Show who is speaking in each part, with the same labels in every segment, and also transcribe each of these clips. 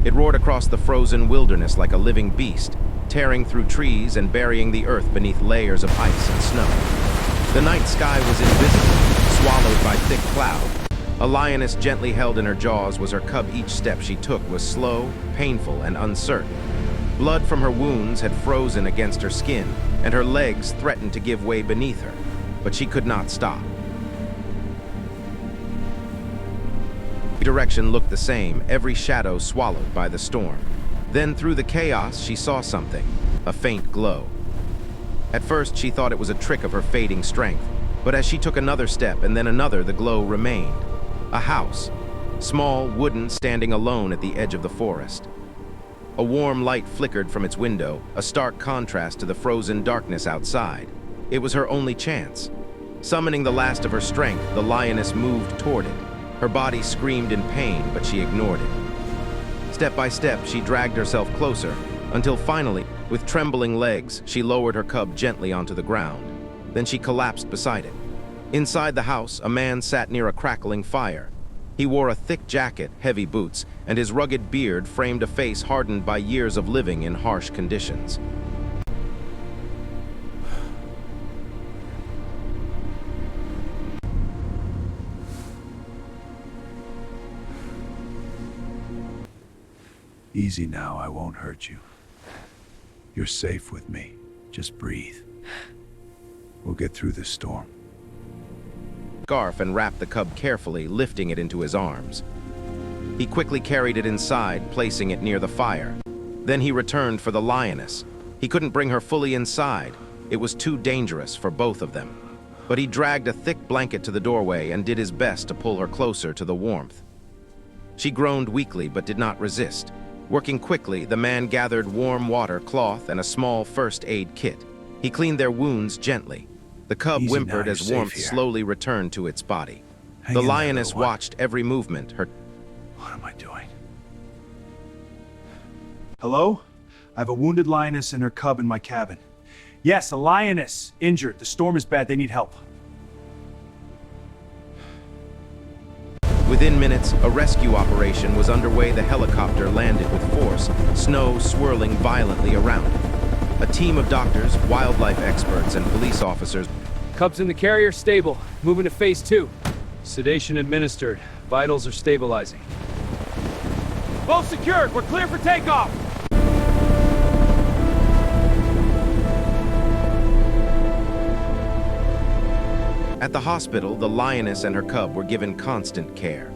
Speaker 1: It roared across the frozen wilderness like a living beast, tearing through trees and burying the earth beneath layers of ice and snow. The night sky was invisible, swallowed by thick cloud. A lioness gently held in her jaws was her cub. Each step she took was slow, painful, and uncertain. Blood from her wounds had frozen against her skin, and her legs threatened to give way beneath her, but she could not stop. The direction looked the same, every shadow swallowed by the storm. Then through the chaos, she saw something, a faint glow. At first, she thought it was a trick of her fading strength, but as she took another step and then another, the glow remained. A house, small, wooden, standing alone at the edge of the forest. A warm light flickered from its window, a stark contrast to the frozen darkness outside. It was her only chance. Summoning the last of her strength, the lioness moved toward it. Her body screamed in pain, but she ignored it. Step by step, she dragged herself closer, until finally, with trembling legs, she lowered her cub gently onto the ground. Then she collapsed beside it. Inside the house, a man sat near a crackling fire. He wore a thick jacket, heavy boots, and his rugged beard framed a face hardened by years of living in harsh conditions.
Speaker 2: Easy now, I won't hurt you. You're safe with me. Just breathe. We'll get through this storm.
Speaker 1: Scarf and wrapped the cub carefully, lifting it into his arms. He quickly carried it inside, placing it near the fire. Then he returned for the lioness. He couldn't bring her fully inside. It was too dangerous for both of them. But he dragged a thick blanket to the doorway and did his best to pull her closer to the warmth. She groaned weakly but did not resist. Working quickly, the man gathered warm water, cloth, and a small first aid kit. He cleaned their wounds gently. The cub
Speaker 2: Easy
Speaker 1: whimpered
Speaker 2: now,
Speaker 1: as
Speaker 2: you're
Speaker 1: warmth
Speaker 2: safe here.
Speaker 1: slowly returned to its body.
Speaker 2: Hang
Speaker 1: The
Speaker 2: in there,
Speaker 1: lioness
Speaker 2: little one.
Speaker 1: watched every movement.
Speaker 2: What am I doing? Hello? I have a wounded lioness and her cub in my cabin. Yes, a lioness. Injured. The storm is bad. They need help.
Speaker 1: Within minutes, a rescue operation was underway. The helicopter landed with force, snow swirling violently around it. A team of doctors, wildlife experts, and police officers.
Speaker 3: Cub's in the carrier, stable. Moving to phase 2. Sedation administered. Vitals are stabilizing. Both secured. We're clear for takeoff.
Speaker 1: At the hospital, the lioness and her cub were given constant care.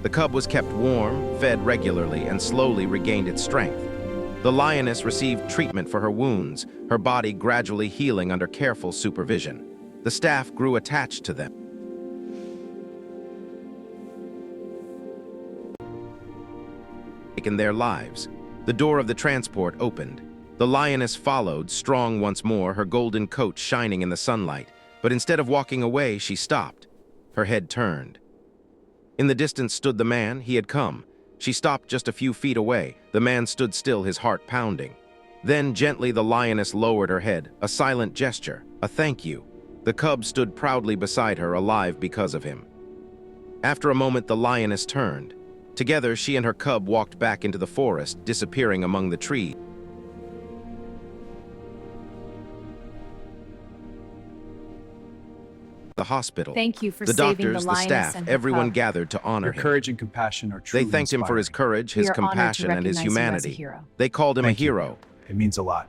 Speaker 1: The cub was kept warm, fed regularly, and slowly regained its strength. The lioness received treatment for her wounds, her body gradually healing under careful supervision. The staff grew attached to them. In their lives, the door of the transport opened. The lioness followed, strong once more, her golden coat shining in the sunlight. But instead of walking away, she stopped. Her head turned. In the distance stood the man. He had come. She stopped just a few feet away. The man stood still, his heart pounding. Then, gently, the lioness lowered her head, a silent gesture, a thank you. The cub stood proudly beside her, alive because of him. After a moment, the lioness turned. Together, she and her cub walked back into the forest, disappearing among the trees. The hospital.
Speaker 4: Thank you for
Speaker 1: the
Speaker 4: saving
Speaker 1: doctors,
Speaker 4: the
Speaker 1: the
Speaker 4: lioness
Speaker 1: staff,
Speaker 4: and her
Speaker 1: everyone
Speaker 4: cub.
Speaker 1: gathered to honor
Speaker 2: Your
Speaker 1: him.
Speaker 2: courage and compassion are
Speaker 1: They
Speaker 2: truly
Speaker 1: thanked him for his
Speaker 2: inspiring.
Speaker 1: courage,
Speaker 4: We
Speaker 1: his
Speaker 4: are honored to
Speaker 1: compassion, and his
Speaker 4: recognize you as a
Speaker 1: humanity.
Speaker 4: hero.
Speaker 1: They called him
Speaker 2: Thank
Speaker 1: a
Speaker 2: you.
Speaker 1: hero.
Speaker 2: It means a lot.